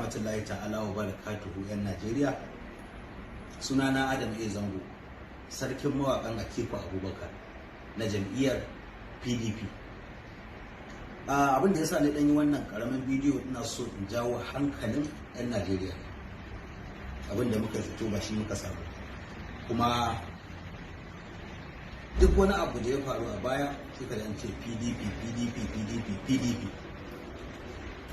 rahmatullahi ta'ala wa barakatuhu yan Najeriya. Sunana Zango, sarkin mawaƙan Atiku Abubakar na jam'iyyar PDP. Abin da ya sa ni ɗan yi wannan ƙaramin bidiyo, ina so in jawo hankalin 'yan Najeriya. Abin da muka fito ba shi muka samu, kuma duk wani abu da ya faru a baya sai ka ce PDP.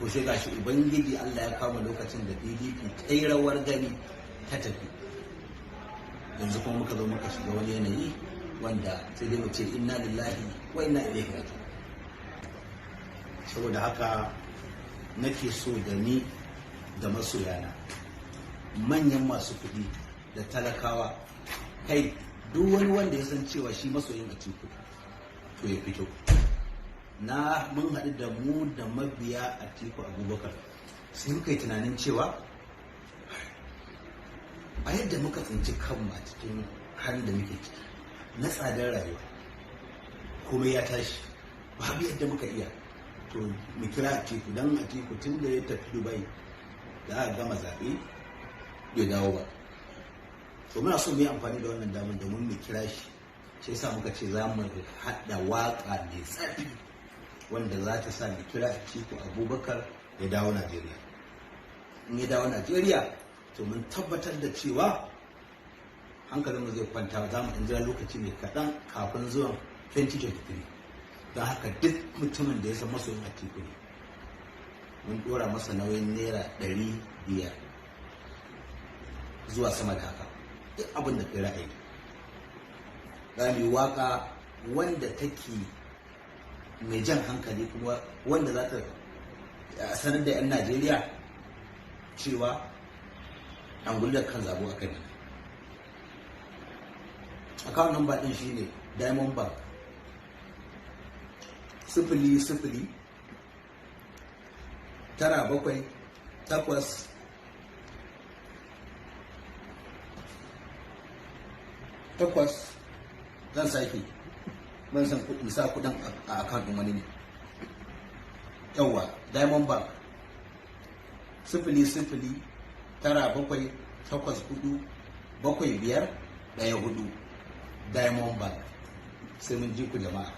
To sai gashi Ubangiji Allah ya kama lokacin da PDP ta yi rawar gani ta tafi. Yanzu kuma muka zo muka shiga wani yanayi wanda sai dai mu ce inna lillahi wa inna ilaihi raji'un. Saboda haka nake so da ni da masoyana, manyan masu kuɗi da talakawa, kai duk wani wanda ya san cewa shi masoyin Atiku to ya fito. Mun haɗu da mu da mabiya Atiku Abubakar, sai muka yi tunanin cewa a yadda muka tsinci kanmu a cikin halin da muke ciki na tsadar rayuwa, kuma ya tashi babu yadda muka iya, to mu kira Atiku, don Atiku tun da ya tafi Dubai da aka gama zaɓe bai dawo ba. To muna so mu yi amfani da wannan damar domin mu kira shi, sai sa muka ce za mu haɗa waƙa mai tsafi wanda za ta sa mu kira Atiku Abubakar ya dawo Najeriya. In ya dawo Najeriya, to mun tabbatar da cewa hankalinmu zai kwanta, za mu ɗan jira lokaci mai kaɗan kafin zuwan 2023. Don haka duk mutumin da ya san masoyin Atiku ne, mun ɗora masa nauyin naira 500 zuwa sama da haka, duk abin da kai ra'ayi. Za mu yi waƙa wanda take mai jan hankali, kuma wanda za ta sanar da 'yan Najeriya cewa an gullar kan zabo a kai. Account number ɗin shine Diamond Bank 00 978 takwas. Zan sake, ban san kuɗi sa kuɗin a account ɗin wani ne. Yawwa, Diamond Bank 00 978 4514. Diamond Bank. Sai mun ji ku jama'a.